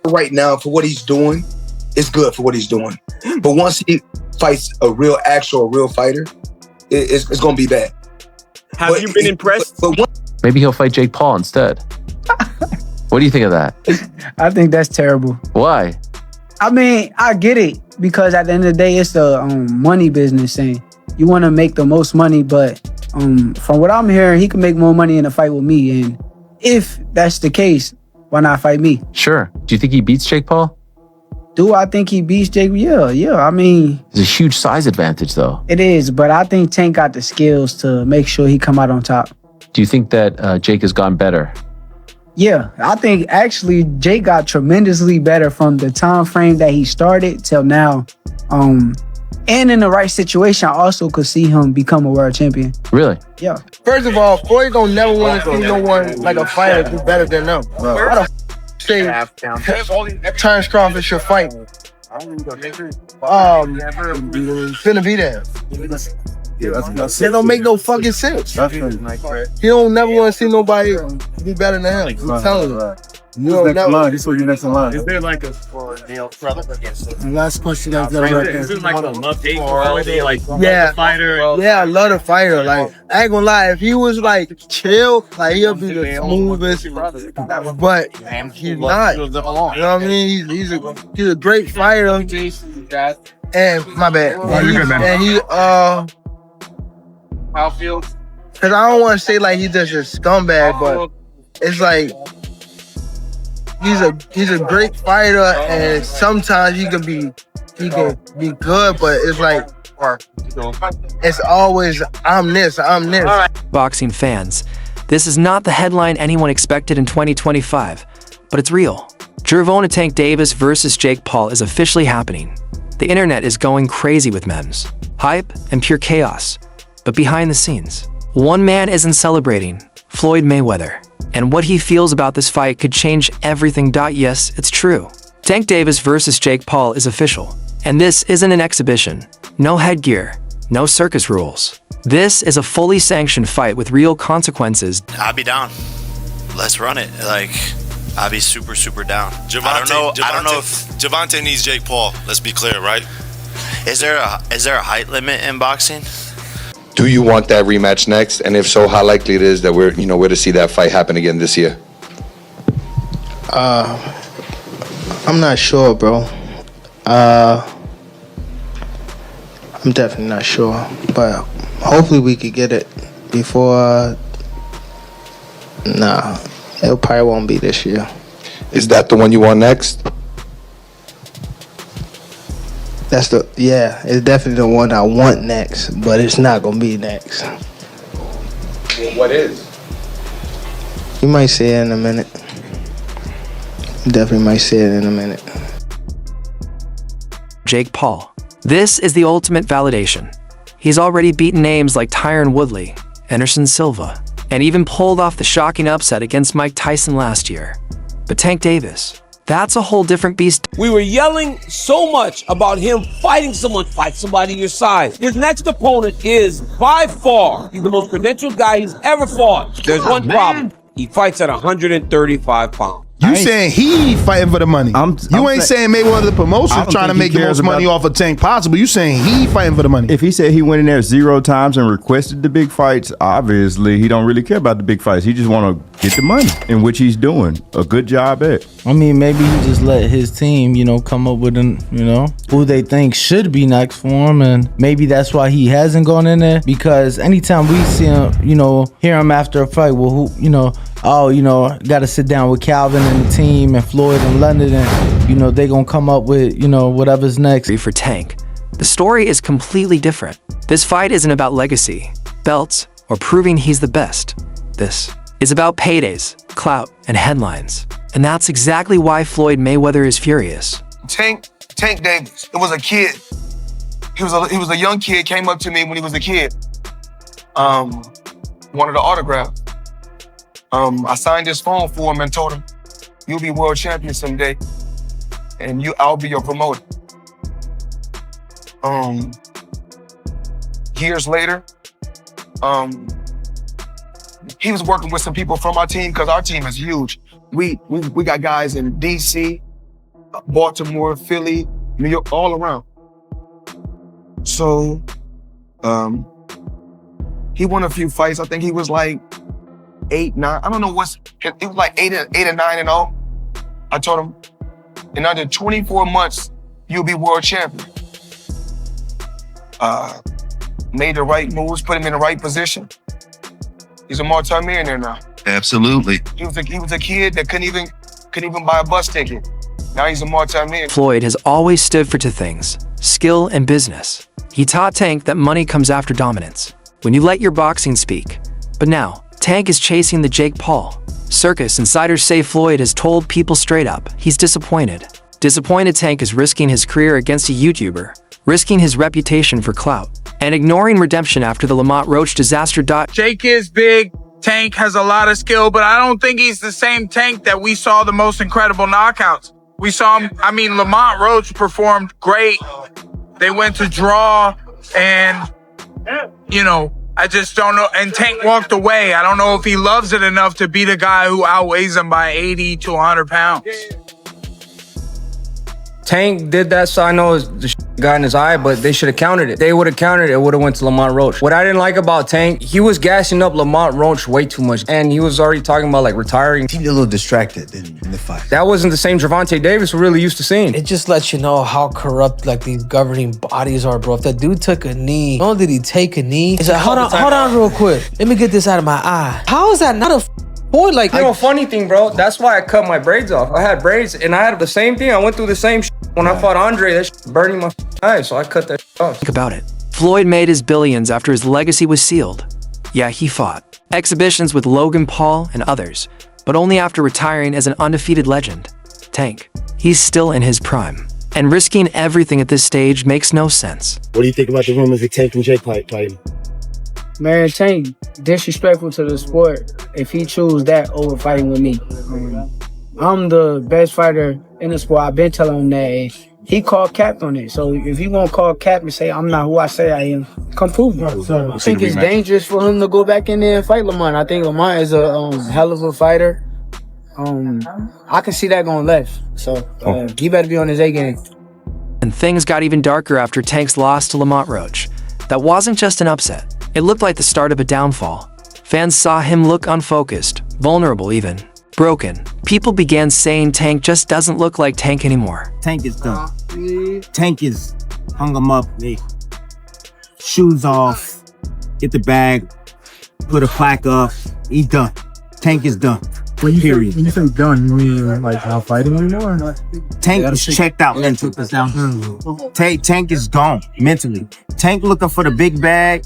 right now for what he's doing, it's good for what he's doing. But once he fights a real fighter, it's going to be bad. Have you been impressed? Maybe he'll fight Jake Paul instead. What do you think of that? I think that's terrible. Why? I mean, I get it because at the end of the day, it's a money business and you want to make the most money. But from what I'm hearing, he can make more money in a fight with me. And if that's the case, why not fight me? Sure. Do you think he beats Jake Paul? Do I think he beats Jake? Yeah. I mean, there's a huge size advantage, though. It is, but I think Tank got the skills to make sure he come out on top. Do you think that Jake has gone better? Yeah, I think actually Jake got tremendously better from the time frame that he started till now. And in the right situation, I also could see him become a world champion. Really? Yeah. First of all, Floyd don't never want to see no one like a fighter do better than them. Why the say Terrence Crawford should fight? Finna be there. It don't make no fucking sense. He don't never want to see nobody be better than him. I'm telling you. This was your next in line. Is there like a last question is there like a love-hate quality? Like, yeah, fighter? Yeah, I love the fighter. Like, I ain't gonna lie, if he was like chill, like he'll be the smoothest. But he's not. You know what I mean? He's a great fighter. And my bad. And he Outfield. Cause I don't want to say like he's just a scumbag, but it's like he's a great fighter, and sometimes he can be good, but it's like it's always I'm this. Boxing fans, this is not the headline anyone expected in 2025, but it's real. Gervonta Tank Davis versus Jake Paul is officially happening. The internet is going crazy with memes, hype, and pure chaos. But behind the scenes, one man isn't celebrating, Floyd Mayweather. And what he feels about this fight could change everything. Yes, it's true. Tank Davis versus Jake Paul is official. And this isn't an exhibition. No headgear, no circus rules. This is a fully sanctioned fight with real consequences. I'll be down. Let's run it. Like, I'll be super, super down. I don't know if Gervonta needs Jake Paul. Let's be clear, right? Is there a height limit in boxing? Do you want that rematch next? And if so, how likely it is that we're to see that fight happen again this year? I'm not sure, bro. I'm definitely not sure, but hopefully we could get it before. Nah, it probably won't be this year. Is that the one you want next? It's definitely the one I want next, but it's not gonna be next. Well, what is? You might see it in a minute. Definitely might see it in a minute. Jake Paul. This is the ultimate validation. He's already beaten names like Tyron Woodley, Anderson Silva, and even pulled off the shocking upset against Mike Tyson last year. But Tank Davis, that's a whole different beast. We were yelling so much about him fight somebody your size. His next opponent is by far the most credentialed guy he's ever fought. There's one problem. He fights at 135 pounds. You saying he fighting for the money. You ain't saying Mayweather the promotion trying to make the most money off of Tank possible. You saying he fighting for the money. If he said he went in there 0 times and requested the big fights, obviously he don't really care about the big fights. He just want to get the money, in which he's doing a good job at. I mean, maybe he just let his team, come up with who they think should be next for him, and maybe that's why he hasn't gone in there. Because anytime we see him, hear him after a fight, well, got to sit down with Calvin and the team and Floyd and London, and they gonna come up with whatever's next. For Tank, the story is completely different. This fight isn't about legacy, belts, or proving he's the best. This is about paydays, clout, and headlines. And that's exactly why Floyd Mayweather is furious. Tank Davis. It was a kid. He was a young kid. Came up to me when he was a kid. Wanted an autograph. I signed his phone for him and told him, "You'll be world champion someday, and I'll be your promoter." Years later, he was working with some people from our team because our team is huge. We got guys in DC, Baltimore, Philly, New York, all around. So, he won a few fights. I think he was like 8, 9. I don't know it was like 8 and 9-0. I told him, in under 24 months, you'll be world champion. Made the right moves, put him in the right position. He's a multi-millionaire now. Absolutely. He was a kid that couldn't even buy a bus ticket. Now he's a multi-millionaire. Floyd has always stood for two things: skill and business. He taught Tank that money comes after dominance, when you let your boxing speak. But now, Tank is chasing the Jake Paul circus. Insiders say Floyd has told people straight up he's disappointed. Disappointed Tank is risking his career against a YouTuber, risking his reputation for clout, and ignoring redemption after the Lamont Roach disaster. Jake is big. Tank has a lot of skill, but I don't think he's the same Tank that we saw the most incredible knockouts. We saw him, Lamont Roach performed great. They went to draw, and, I just don't know. And Tank walked away. I don't know if he loves it enough to beat a guy who outweighs him by 80 to 100 pounds. Tank did that, so I know the got in his eye, but they should have countered it. They would have countered it, it would have went to Lamont Roach. What I didn't like about Tank, he was gassing up Lamont Roach way too much, and he was already talking about like retiring. He seemed a little distracted in the fight. That wasn't the same Gervonta Davis we're really used to seeing. It just lets you know how corrupt like these governing bodies are, bro. If that dude took a knee, not only did he take a knee, he said, hold on real quick. Let me get this out of my eye. How is that not a point? Like, funny thing, bro, that's why I cut my braids off. I had braids, and I had the same thing. I went through the same shit. When I fought Andre, that shit burning my eyes, so I cut that shit off. Think about it. Floyd made his billions after his legacy was sealed. Yeah, he fought exhibitions with Logan Paul and others, but only after retiring as an undefeated legend. Tank, he's still in his prime, and risking everything at this stage makes no sense. What do you think about the rumors of Tank and Jake fighting? Man, Tank, disrespectful to the sport if he choose that over fighting with me. I'm the best fighter in the sport. I've been telling him that, and he called cap on it. So if you gonna call cap and say I'm not who I say I am, come prove it. I think it's dangerous for him to go back in there and fight Lamont. I think Lamont is a hell of a fighter. I can see that going left. So he better be on his A game. And things got even darker after Tank's loss to Lamont Roach. That wasn't just an upset. It looked like the start of a downfall. Fans saw him look unfocused, vulnerable even, broken. People began saying Tank just doesn't look like Tank anymore. Tank is done. Tank is hung him up, shoes off, get the bag, put a plaque up, he's done. Tank is done. When you say done, you mean like not fighting anymore? Tank is checked out mentally. Tank is gone mentally. Tank looking for the big bag,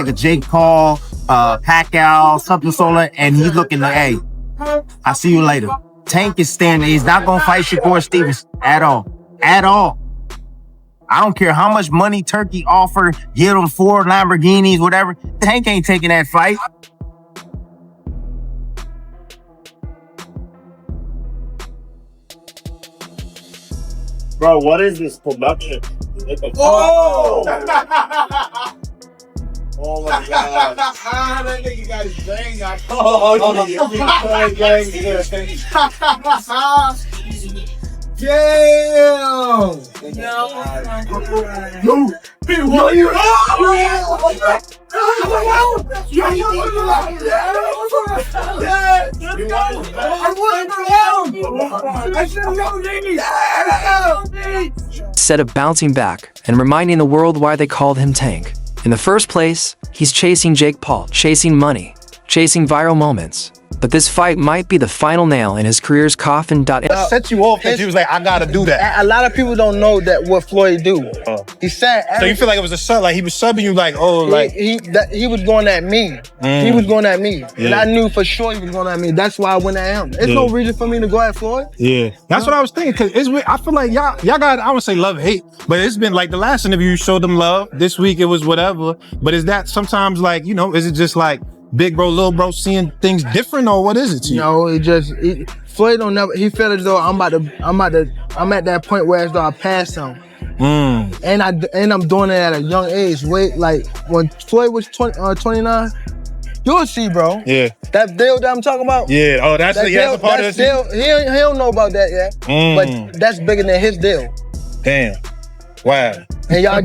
of Jake Paul, Pacquiao, something solo, and he's looking like, hey, I'll see you later. Tank is standing. He's not gonna fight Shakur Stevens at all. At all. I don't care how much money Turkey offered, give him 4 Lamborghinis, whatever. Tank ain't taking that fight. Bro, what is this production? Oh! Oh my God. That nigga got his bang out. Instead of bouncing back and reminding the world why they called him Tank. In the first place, he's chasing Jake Paul, chasing money, chasing viral moments. But this fight might be the final nail in his career's coffin. What set you off that you was like, I gotta do that? A lot of people don't know that what Floyd do. He said. So you feel like it was a sub, like he was subbing you, like, oh, like he was going at me. He was going at me, and I knew for sure he was going at me. That's why I went at him. There's no reason for me to go at Floyd. Yeah, that's what I was thinking. Cause it's weird. I feel like y'all got, I would say love hate, but it's been like the last interview you showed them love. This week it was whatever. But is that sometimes like, is it just like big bro, little bro seeing things different, or what is it to you? No, Floyd don't never. He felt as though I'm at that point where as though I passed him. And I'm doing it at a young age. Wait, like when Floyd was 29, You'll see, bro. Yeah. That deal that I'm talking about? Yeah. Oh, that's a part of that deal. He don't know about that yet. But that's bigger than his deal. Damn. Wow. And I'm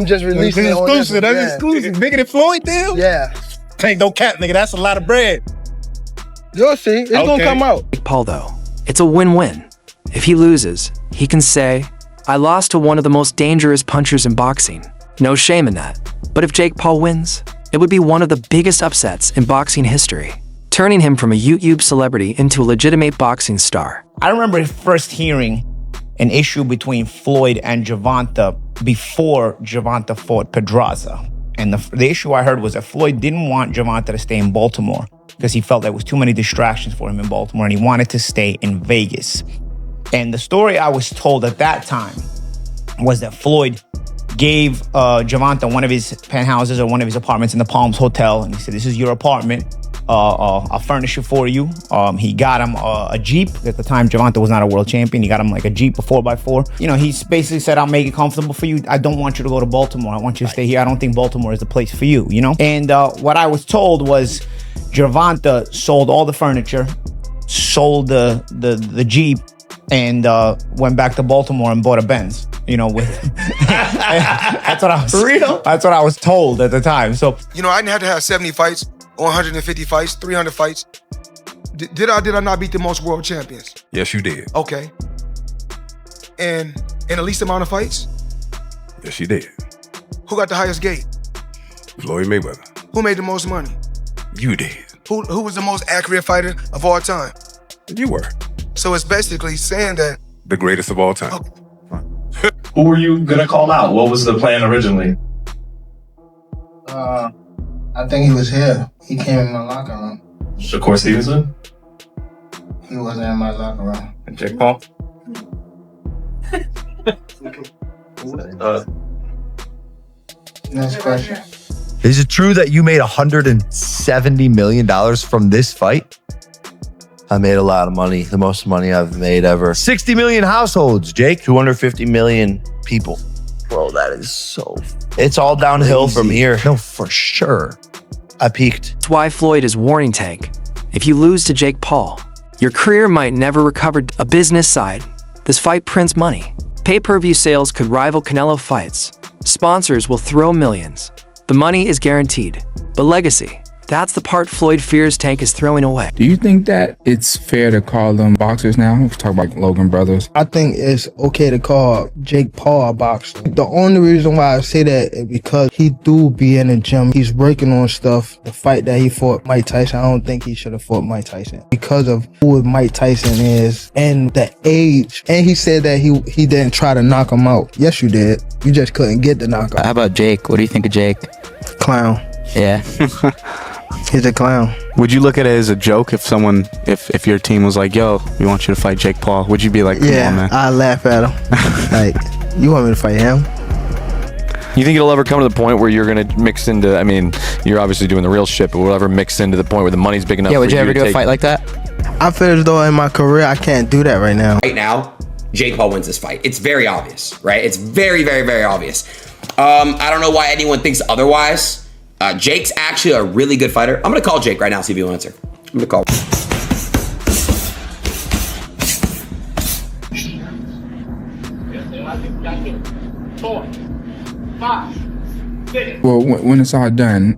just releasing it on this. Exclusive. That's exclusive. Bigger than Floyd deal? Yeah. Tank, no cap, nigga. That's a lot of bread. You'll see. It's gonna come out. Jake Paul, though, it's a win-win. If he loses, he can say, I lost to one of the most dangerous punchers in boxing. No shame in that. But if Jake Paul wins, it would be one of the biggest upsets in boxing history, turning him from a YouTube celebrity into a legitimate boxing star. I remember first hearing an issue between Floyd and Gervonta before Gervonta fought Pedraza. And the issue I heard was that Floyd didn't want Gervonta to stay in Baltimore because he felt there was too many distractions for him in Baltimore and he wanted to stay in Vegas. And the story I was told at that time was that Floyd gave Gervonta one of his penthouses or one of his apartments in the Palms Hotel. And he said, this is your apartment. I'll furnish it for you. He got him a Jeep. At the time, Gervonta was not a world champion. He got him like a Jeep, a 4x4. You know, he basically said, I'll make it comfortable for you. I don't want you to go to Baltimore. I want you to stay here. I don't think Baltimore is the place for you, you know? And what I was told was Gervonta sold all the furniture, sold the Jeep, and went back to Baltimore and bought a Benz. You know, with that's what I was. For real? That's what I was told at the time. So, you know, I didn't have to have 70 fights, or 150 fights, 300 fights. Did I not beat the most world champions? Yes, you did. Okay. And in the least amount of fights? Yes, you did. Who got the highest gate? Floyd Mayweather. Who made the most money? You did. Who was the most accurate fighter of all time? You were. So it's basically saying that the greatest of all time. Who were you gonna call out? What was the plan originally? I think he was here. He came in my locker room. Shakur Stevenson? He wasn't in my locker room. And Jake Paul? Next question. Is it true that you made $170 million from this fight? I made a lot of money, the most money I've made ever. 60 million households, Jake. 250 million people. Bro, that is so... It's all downhill from here. No, for sure. I peaked. That's why Floyd is warning Tank. If you lose to Jake Paul, your career might never recover. A business side, this fight prints money. Pay-per-view sales could rival Canelo fights. Sponsors will throw millions. The money is guaranteed. But legacy, that's the part Floyd fears Tank is throwing away. Do you think that it's fair to call them boxers now? We talk about Logan brothers. I think it's okay to call Jake Paul a boxer. The only reason why I say that is because he do be in the gym. He's working on stuff. The fight that he fought Mike Tyson, I don't think he should have fought Mike Tyson because of who Mike Tyson is and the age. And he said that he didn't try to knock him out. Yes, you did. You just couldn't get the knockout. How about Jake? What do you think of Jake? Clown. Yeah. He's a clown. Would you look at it as a joke if someone, if your team was like, yo, we want you to fight Jake Paul? Would you be like, come on, man? I laugh at him. Like, you want me to fight him? You think it'll ever come to the point where you're going to mix into, I mean, you're obviously doing the real shit, but will it ever mix into the point where the money's big enough for you to would you ever do a fight like that? I feel as though in my career, I can't do that right now. Right now, Jake Paul wins this fight. It's very obvious, right? It's very, very, very obvious. I don't know why anyone thinks otherwise. Jake's actually a really good fighter. I'm gonna call Jake right now, see if he'll answer. I'm gonna call. Well, when it's all done,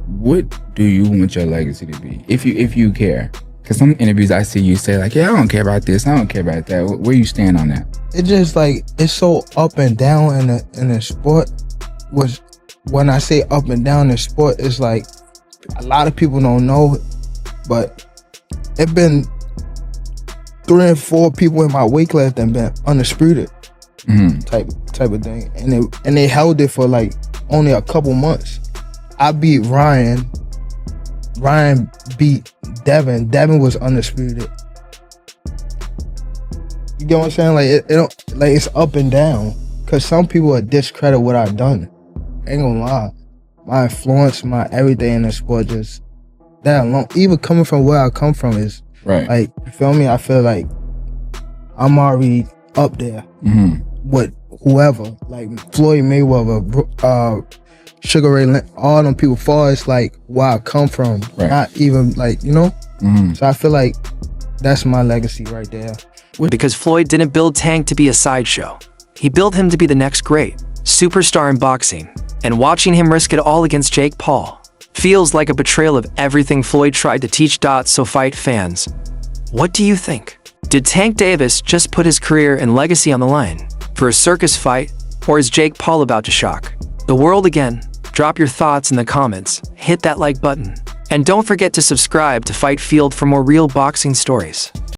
what do you want your legacy to be? If you care. Because some interviews I see you say like, yeah, I don't care about this, I don't care about that. Where you stand on that? It's just like, it's so up and down in the sport. When I say up and down in sport, it's like a lot of people don't know, but it's been 3 and 4 people in my weight class that been undisputed type of thing, and they held it for like only a couple months. I beat Ryan. Ryan beat Devin. Devin was undisputed. You get what I'm saying? Like it don't, like it's up and down. Cause some people discredit what I've done. Ain't gonna lie. My influence, my everything in the sport, just that alone. Even coming from where I come from is right. Like, you feel me? I feel like I'm already up there. with whoever, like Floyd Mayweather, Sugar Ray Leonard, all them people, far as like where I come from, not even like, you know? So I feel like that's my legacy right there. Because Floyd didn't build Tank to be a sideshow. He built him to be the next great superstar in boxing. And watching him risk it all against Jake Paul feels like a betrayal of everything Floyd tried to teach. So fight fans, what do you think? Did Tank Davis just put his career and legacy on the line for a circus fight, or is Jake Paul about to shock the world again? Drop your thoughts in the comments, hit that like button, and don't forget to subscribe to Fight Field for more real boxing stories.